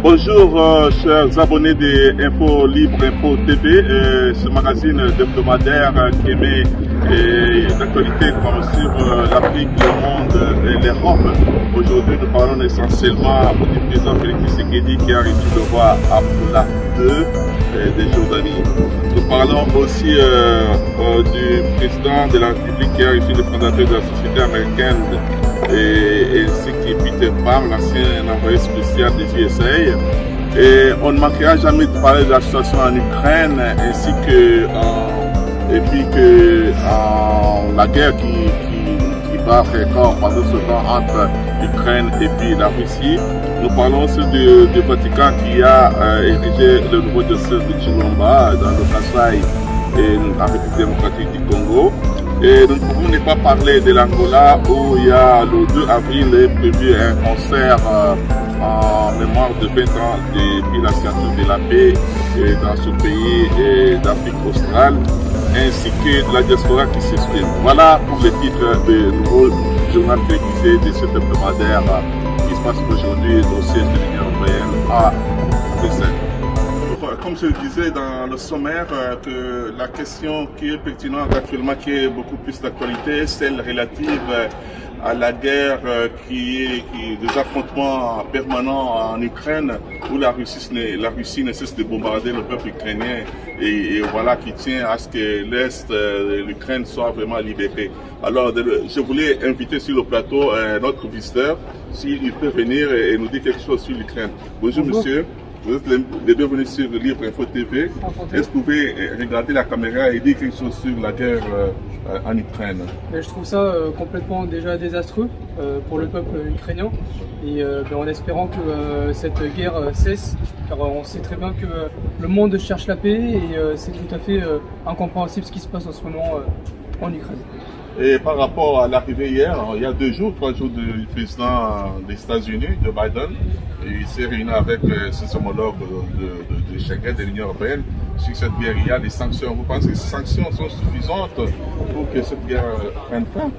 Bonjour chers abonnés de Info Libre Info TV, ce magazine hebdomadaire qui émet l'actualité sur l'Afrique, le monde et l'Europe. Aujourd'hui nous parlons essentiellement du président Félix Tshisekedi qui a reçu le roi Abdullah II de Jordanie. Nous parlons aussi du président de la République qui a reçu le fondateur de la société américaine ainsi que Peter Pham, l'ancien envoyé spécial des USA. Et on ne manquera jamais de parler de la situation en Ukraine ainsi que la guerre qui bat encore pendant ce temps entre l'Ukraine et puis la Russie. Nous parlons aussi du Vatican qui a érigé le nouveau diocèse de Chilomba dans le Kasaï et la République démocratique du Congo. Et nous ne pouvons ne pas parler de l'Angola où il y a le 2 avril est prévu un concert en mémoire de 20 ans depuis la signature de la paix dans ce pays d'Afrique australe, ainsi que de la diaspora qui s'exprime. Voilà pour les titres de nouveau journal télévisé de cet hebdomadaire qui se passe aujourd'hui au siège de l'Union européenne à Bruxelles. Comme je le disais dans le sommaire, que la question qui est pertinente actuellement, qui est beaucoup plus d'actualité, celle relative à la guerre des affrontements permanents en Ukraine, où la Russie ne cesse de bombarder le peuple ukrainien et voilà qui tient à ce que l'Est de l'Ukraine soit vraiment libéré. Alors je voulais inviter sur le plateau notre visiteur, s'il peut venir et nous dire quelque chose sur l'Ukraine. Bonjour monsieur. Vous êtes les bienvenus sur Libre Info TV. Est-ce que vous pouvez regarder la caméra et dire quelque chose sur la guerre en Ukraine? Je trouve ça complètement déjà désastreux pour le peuple ukrainien et en espérant que cette guerre cesse, car on sait très bien que le monde cherche la paix et c'est tout à fait incompréhensible ce qui se passe en ce moment en Ukraine. Et par rapport à l'arrivée hier, il y a 3 jours du président des États-Unis, Joe Biden, et il s'est réuni avec ses homologues de Schengen, de l'Union européenne, sur cette guerre. Il y a des sanctions. Vous pensez que ces sanctions sont suffisantes pour que cette guerre prenne fin?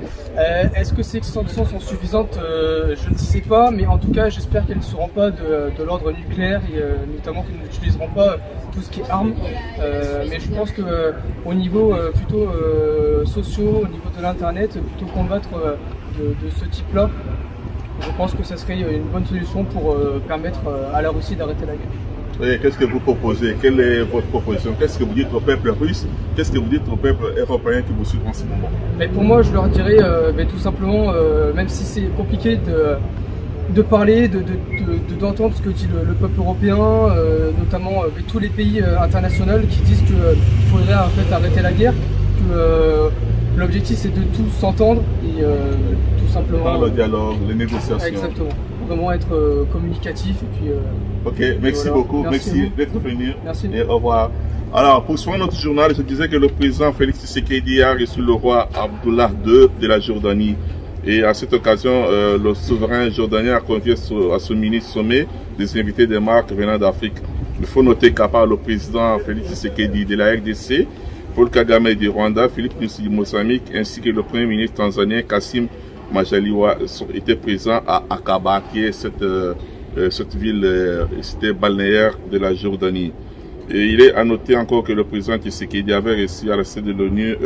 Est-ce que ces sanctions sont suffisantes? Je ne sais pas, mais en tout cas, j'espère qu'elles ne seront pas de l'ordre nucléaire et notamment qu'elles n'utiliseront pas tout ce qui est armes. Mais je pense qu'au niveau plutôt sociaux, au niveau de l'Internet, plutôt combattre de ce type-là, je pense que ce serait une bonne solution pour permettre à la Russie d'arrêter la guerre. Et qu'est-ce que vous proposez? Quelle est votre proposition? Qu'est-ce que vous dites au peuple russe? Qu'est-ce que vous dites au peuple européen qui vous suit en ce moment? Mais pour moi, je leur dirais tout simplement, même si c'est compliqué de parler, d'entendre ce que dit le peuple européen, notamment tous les pays internationaux qui disent qu'il faudrait en fait arrêter la guerre, que l'objectif c'est de tous s'entendre et tout simplement... Par le dialogue, les négociations. Exactement. Vraiment être communicatif et puis... Ok, merci voilà. Beaucoup, merci d'être venu. Merci. Et au revoir. Alors, pour suivre notre journal, je disais que le président Félix Tshisekedi a reçu le roi Abdullah II de la Jordanie. Et à cette occasion, le souverain jordanien a convié à ce mini-sommet des invités des marques venant d'Afrique. Il faut noter qu'à part le président Félix Tshisekedi de la RDC, Paul Kagame du Rwanda, Philippe Nyusi du Mozambique, ainsi que le premier ministre tanzanien Kassim Majaliwa étaient présents à Akaba, qui est cette ville, cité balnéaire de la Jordanie. Et il est à noter encore que le président Tshisekedi avait reçu à la sede de l'ONU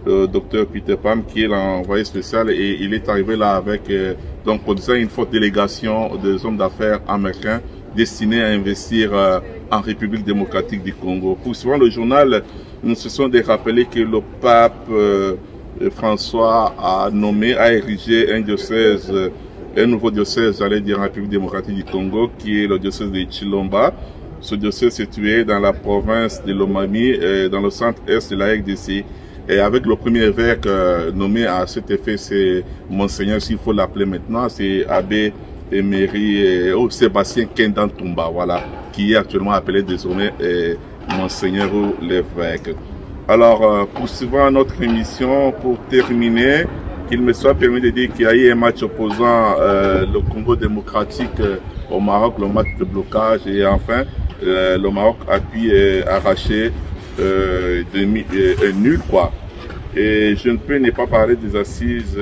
le docteur Peter Pham, qui est l'envoyé spécial, et il est arrivé là avec donc conduisant une forte délégation des hommes d'affaires américains destinés à investir en République démocratique du Congo. Pour suivre le journal, nous se sommes rappelé que le pape François a érigé un nouveau diocèse, j'allais dire en République démocratique du Congo, qui est le diocèse de Chilomba. Ce diocèse est situé dans la province de Lomami, dans le centre-est de la RDC. Et avec le premier évêque nommé à cet effet, c'est Monseigneur, s'il faut l'appeler maintenant, c'est Abbé Emery Sébastien Kendantumba, voilà, qui est actuellement appelé désormais Monseigneur l'évêque. Alors, poursuivant notre émission, pour terminer, qu'il me soit permis de dire qu'il y a eu un match opposant le Congo démocratique au Maroc, le match de blocage, et enfin, le Maroc a pu arracher nul, quoi. Et je ne peux ne pas parler des assises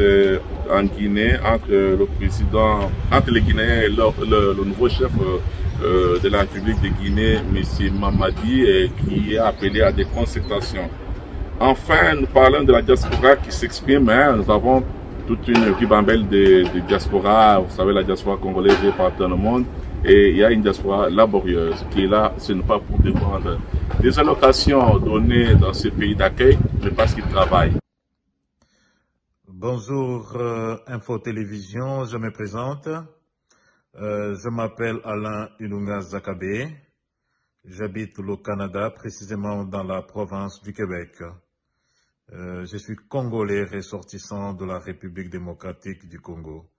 en Guinée entre le président, entre les Guinéens et le nouveau chef de la République de Guinée, M. Mamadi, qui est appelé à des concertations. Enfin, nous parlons de la diaspora qui s'exprime. Nous avons toute une ribambelle de diaspora. Vous savez, la diaspora congolaise est partout dans le monde. Et il y a une diaspora laborieuse qui est là, ce n'est pas pour dépendre des allocations données dans ce pays d'accueil, mais parce qu'ils travaillent. Bonjour Info Télévision, je me présente. Je m'appelle Alain Ilunga Zakabe. J'habite au Canada, précisément dans la province du Québec. Je suis congolais ressortissant de la République démocratique du Congo.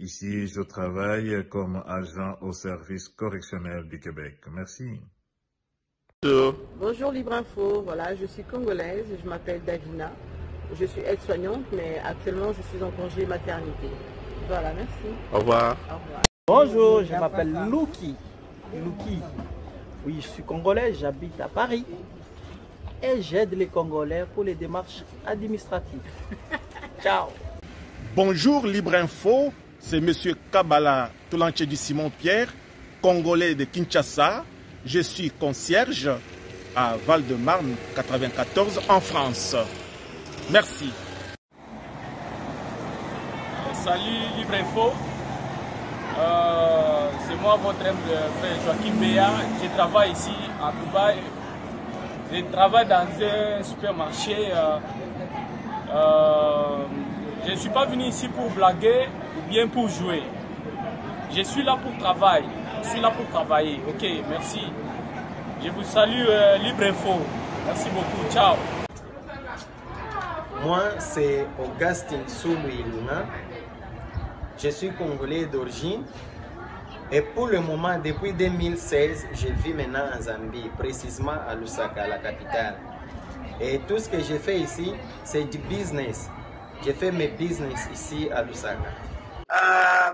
Ici, je travaille comme agent au service correctionnel du Québec. Merci. Bonjour Libre Info, voilà, je suis congolaise, je m'appelle Davina. Je suis aide-soignante, mais actuellement je suis en congé maternité. Voilà, merci. Au revoir. Au revoir. Bonjour, je m'appelle Luki. Oui, je suis congolais, j'habite à Paris. Et j'aide les Congolais pour les démarches administratives. Ciao. Bonjour Libre Info, c'est M. Kabala Toulanché Simon Pierre, congolais de Kinshasa. Je suis concierge à Val-de-Marne 94 en France. Merci. Salut Libre Info, c'est moi votre frère Joachim Béa. Je travaille ici à Dubaï. Je travaille dans un supermarché. Je ne suis pas venu ici pour blaguer ou bien pour jouer. Je suis là pour travailler. Je suis là pour travailler. Ok, merci. Je vous salue Libre Info. Merci beaucoup. Ciao. Moi, c'est Augustin Soulou-Iluna. Je suis congolais d'origine. Et pour le moment, depuis 2016, je vis maintenant en Zambie, précisément à Lusaka, la capitale. Et tout ce que j'ai fait ici, c'est du business. J'ai fait mes business ici à Lusaka.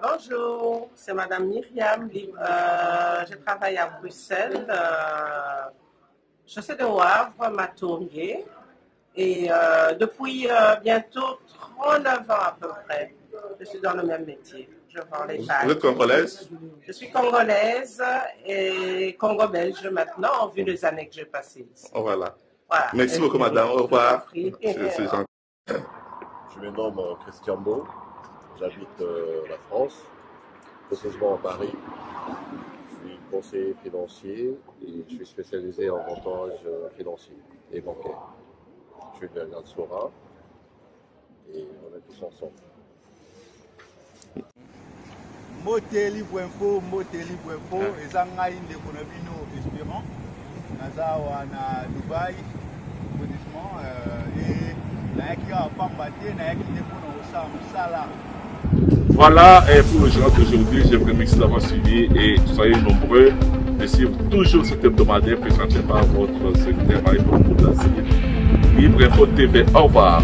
Bonjour, c'est Madame Myriam. Je travaille à Bruxelles. Je suis de Havre, Matourier. Et depuis bientôt 39 ans à peu près, je suis dans le même métier. Je vends les tailles. Vous êtes congolaise? Je suis congolaise et congo-belge maintenant, en vue des années que j'ai passées ici. Oh, voilà. Voilà. Merci beaucoup, madame. Au revoir. Je me nomme Christian Beau. J'habite la France, précisément à Paris. Je suis conseiller financier et je suis spécialisé en montage financier et bancaire. Je suis de la diaspora et on est tous ensemble. Moté Libre Info, et Zangaï de Konabino Espérant, Nazawa na Dubaï, et Nakia Pambate, Nakia Osam Sala. Voilà, et pour le jour d'aujourd'hui, je vous remercie d'avoir suivi et soyez nombreux de suivre toujours cet hebdomadaire présenté par votre secrétaire Marie-Paul Libre Info TV. Au revoir.